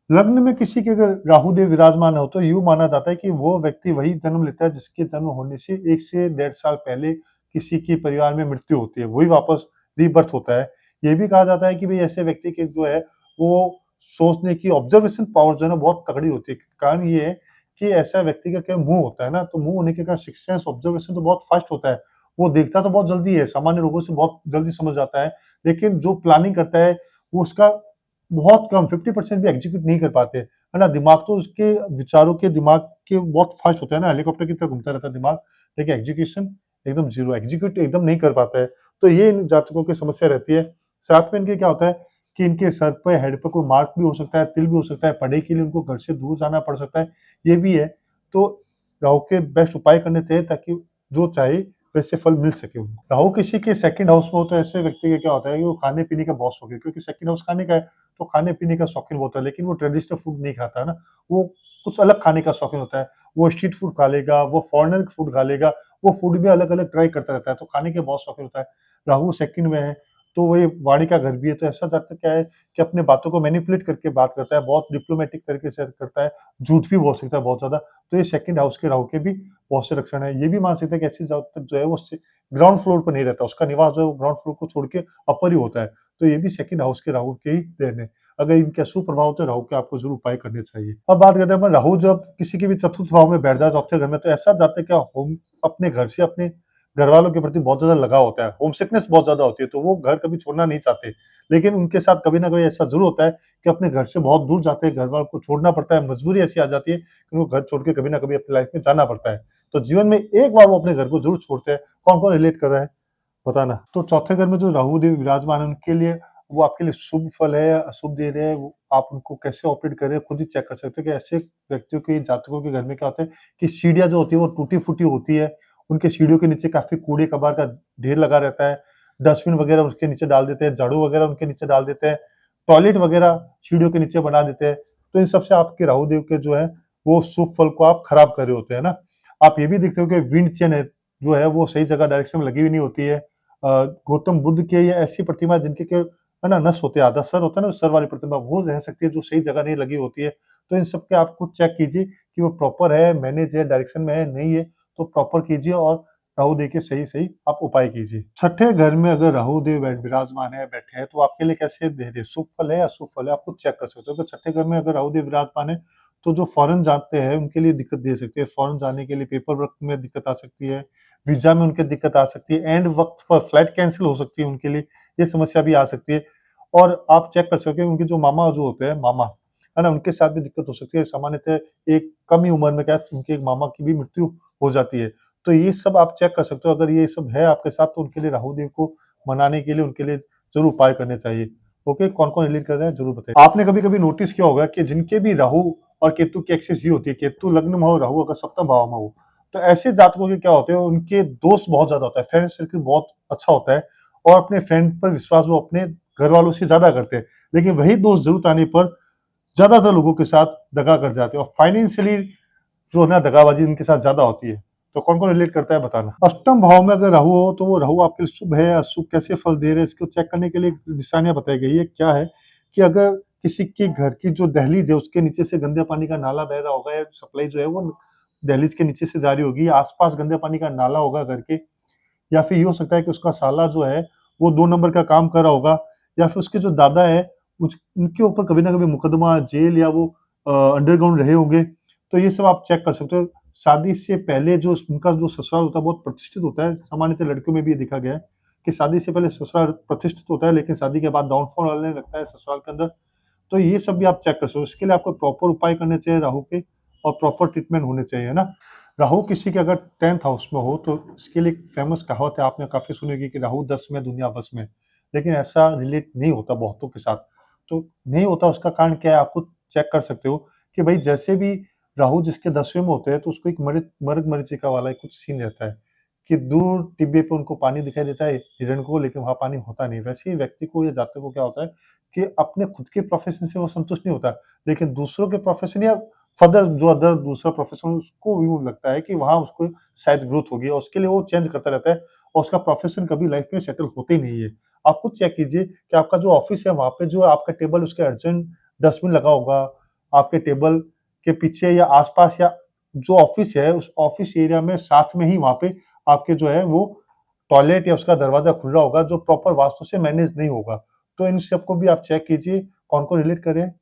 लग्न में किसी के अगर राहु देव विराजमान हो तो यूँ माना जाता है कि वो व्यक्ति वही जन्म लेता है जिसके जन्म होने से 1 से डेढ़ साल पहले किसी की परिवार में मृत्यु होती है, वही वापस रीबर्थ होता है। ये भी कहा जाता है कि भई ऐसे व्यक्ति की जो है वो सोचने की ऑब्जर्वेशन पावर जो है ना बहुत तगड़ी होती है। कारण ये है कि ऐसा व्यक्ति का क्या मुँह होता है ना, तो मुँह होने के कारण सिक्स्थ सेंस ऑब्जर्वेशन तो बहुत फास्ट होता है। वो देखता तो बहुत जल्दी है, सामान्य लोगों से बहुत जल्दी समझ जाता है, लेकिन जो प्लानिंग करता है वो उसका बहुत कम 50% भी एग्जीक्यूट नहीं कर पाते, है ना? दिमाग तो उसके विचारों के दिमाग के बहुत फास्ट होता है ना, हेलीकॉप्टर की तरह घूमता रहता है दिमाग, लेकिन एग्जीक्यूशन एकदम ज़ीरो, एग्जीक्यूट एकदम नहीं कर पाता है। तो ये इन जातकों की समस्या रहती है। साथ में इनके क्या होता है कि इनके सर पे, हेड पे कोई मार्क भी हो सकता है, तिल भी हो सकता है, पढ़ाई के लिए उनको घर से दूर जाना पड़ सकता है, ये भी है। तो राहु के बेस्ट उपाय करने चाहिए ताकि जो चाहे वैसे फल मिल सके उनको। राहु किसी के सेकंड हाउस में हो तो ऐसे व्यक्ति का क्या होता है कि वो खाने-पीने का बहुत शौकीन है क्योंकि सेकंड हाउस खाने का है, तो खाने-पीने का शौकीन होता है, लेकिन वो ट्रेडिशनल फूड नहीं खाता है ना, वो कुछ अलग खाने का शौकीन होता है। वो स्ट्रीट फूड खा लेगा, वो फॉरेनर फूड खा लेगा, वो फूड भी अलग-अलग ट्राई करता रहता है, तो खाने के बहुत शौकीन होता है। राहु सेकंड में है, तो वही वाणी का घर भी है, तो ऐसा जातक क्या है कि अपने बातों को मैनिपुलेट करके बात करता है, बहुत डिप्लोमैटिक तरीके से करता है, झूठ भी बोल सकता है बहुत ज़्यादा, तो ये सेकंड हाउस के राहु के भी बहुत से लक्षण हैं। ये भी मान सकते हैं कि ऐसे जातक जो है वो ग्राउंड फ्लोर पर नहीं रहता, उसका निवास जो है वो ग्राउंड फ्लोर को छोड़ के अपर ही होता है, तो ये भी सेकंड हाउस के राहु के ही देन है। अगर इनके अशुभ प्रभाव होते हैं राहु के आपको ज़रूर उपाय करने चाहिए। अब बात करते हैं अपन राहु जब किसी के भी चतुर्थ भाव में बैठ जाए चौथे घर में तो ऐसा जातक क्या होम अपने घर से अपने घरवालों के प्रति बहुत ज़्यादा लगाव होता है, होम सिकनेस बहुत ज़्यादा होती है, तो वो घर कभी छोड़ना नहीं चाहते। लेकिन उनके साथ कभी न कभी ऐसा ज़रूर होता है कि अपने घर से बहुत दूर जाते हैं, घरवालों को छोड़ना पड़ता है, मजबूरी ऐसी आ जाती है कि उनको घर छोड़ के कभी न कभी अपनी लाइफ में जाना पड़ता है। तो जीवन में एक बार वो अपने घर को ज़रूर छोड़ते हैं। कौन-कौन रिलेट कर रहा है? बताना। तो चौथे घर में जो राहु देव विराजमान है उनके लिए वो आपके लिए शुभ फल है या अशुभ दे रहे हैं, वो आप उनको कैसे ऑपरेट कर रहे हैं खुद ही चेक कर सकते हो कि ऐसे व्यक्तियों के जातकों के घर में क्या होता है कि सीढ़ियाँ जो होती है वो टूटी-फूटी होती है। उनके सीढ़ियों के नीचे काफ़ी कूड़े-कबार का ढेर लगा रहता है। डस्टबिन वगैरह उसके नीचे डाल देते हैं, झाड़ू वगैरह उनके नीचे डाल देते हैं, टॉयलेट वगैरह सीढ़ियों के नीचे बना देते हैं। तो इन सब से आपके राहु देव के जो है वो शुभ फल को आप खराब कर रहे होते हैं ना। आप ये भी देखते हो कि विंड चेन है, जो है वो सही जगह डायरेक्शन में लगी हुई नहीं होती है। गौतम बुद्ध के या ऐसी प्रतिमा जिनके के है ना नस होते हैं, आधा सर होता है ना सर वाली प्रतिमा वो रह सकती है जो सही जगह नहीं लगी होती है। तो इन सब के आप खुद चेक कीजिए कि वो प्रॉपर है, मैनेज है, डायरेक्शन में है, नहीं है, तो प्रॉपर कीजिए और राहु देव के सही-सही आप उपाय कीजिए। छठे घर में अगर राहु देव विराजमान है, बैठे हैं, तो आपके लिए कैसे दे रहे हैं, शुभ फल है या अशुभ फल है, आप खुद चेक कर सकते हो। तो छठे घर में अगर राहु देव विराजमान है, तो जो फॉरेन जाते हैं उनके लिए दिक्कत दे सकती है। फॉरेन जाने के लिए पेपर वर्क में दिक्कत आ सकती है, वीज़ा में उनके दिक्कत आ सकती है, एंड वक़्त पर फ्लाइट कैंसल हो सकती है उनके लिए, ये समस्या भी आ सकती है। और आप चेक कर सकते हो उनके जो मामा जो होते हैं मामा, है ना? उनके साथ भी दिक्कत हो सकती है। सामान्यतः एक कम ही उम्र में क्या है उनके एक मामा की भी मृत्यु हो जाती है। तो ये सब आप चेक कर सकते हो, अगर ये सब है आपके साथ तो उनके लिए राहु देव को मनाने के लिए उनके लिए ज़रूर उपाय करने चाहिए। ओके, कौन-कौन रिलेट कर रहे हैं ज़रूर बताइए। आपने कभी-कभी नोटिस किया होगा कि जिनके भी राहु और केतु की एक्सिस ये होती है, केतु लग्न में हो, राहु अगर सप्तम भाव में हो, तो ऐसे जातकों के क्या होते हैं, उनके दोस्त बहुत ज़्यादा होता है, फ्रेंड सर्किल बहुत अच्छा होता है और अपने फ्रेंड पर विश्वास वो अपने घरवालों से ज़्यादा करते हैं। लेकिन वही दोस्त ज़रूरत आने पर ज़्यादातर लोगों के साथ दगा कर जाते हैं और फाइनेंशियली जो है ना दगाबाजी इनके साथ ज़्यादा होती है। तो कौन-कौन रिलेट करता है बताना। अष्टम भाव में अगर राहु हो तो वो राहु आपके लिए शुभ है या अशुभ कैसे फल दे रहे हैं इसको चेक करने के लिए निशानियाँ बताई गई है। क्या है कि अगर किसी के घर की जो दहलीज है उसके नीचे से गंदे पानी का नाला बह रहा होगा या सप्लाई जो है वो दहलीज के नीचे से जा रही होगी, आस-पास गंदे पानी का नाला होगा घर के, या फिर ये हो सकता है कि उसका साला जो है वो 2 नंबर का काम कर रहा होगा या फिर उसके जो दादा है उनके ऊपर कभी न कभी मुकदमा, जेल या वो अंडरग्राउंड रहे होंगे। तो ये सब आप चेक कर सकते हो। शादी से पहले जो उनका जो ससुराल होता है बहुत प्रतिष्ठित होता है। सामान्यतः लड़कियों में भी ये देखा गया है कि शादी से पहले ससुराल प्रतिष्ठित होता है लेकिन शादी के बाद डाउनफॉल आने लगता है ससुराल के अंदर। तो ये सब भी आप चेक कर सकते हो। इसके लिए आपको प्रॉपर उपाय करने चाहिए राहु के और प्रॉपर ट्रीटमेंट होने चाहिए, है ना? राहु किसी के अगर 10th हाउस में हो तो इसके लिए एक फेमस कहावत है, आपने काफ़ी सुनी होगी कि राहु 10 में दुनिया बस में। लेकिन ऐसा रिलेट नहीं होता बहुतों के साथ। तो नहीं होता उसका कारण क्या है आप खुद चेक कर सकते हो कि भई जैसे भी राहु जिसके 10वें में होते हैं तो उसको एक मर्ग-मरीचिका वाला एक कुछ सीन रहता है कि दूर टिब्बे पे उनको पानी दिखाई देता है हिरण को, लेकिन वहाँ पानी होता नहीं। वैसे ही व्यक्ति को या जातक को क्या होता है कि अपने खुद के प्रोफ़ेशन से वो संतुष्ट नहीं होता, लेकिन दूसरों के प्रोफ़ेशन या फर्दर जो अदर दूसरा प्रोफ़ेशन उसको यूँ लगता है कि वहाँ उसको शायद ग्रोथ होगी और उसके लिए वो चेंज करता रहता है और उसका प्रोफ़ेशन कभी लाइफ़ में सेटल होते ही नहीं है। आप खुद चेक कीजिए कि आपका जो ऑफ़िस है वहाँ पे जो आपका टेबल उसके अर्जेंट डस्टबिन लगा होगा, आपके टेबल के पीछे या आस-पास या जो ऑफ़िस है, उस ऑफ़िस एरिया में साथ में ही वहाँ पे आपके जो है वो टॉयलेट या उसका दरवाज़ा खुला होगा, जो प्रॉपर वास्तु से मैनेज नहीं होगा। तो इन सबको भी आप चेक कीजिए, कौन-कौन रिलेट कर रहे हैं।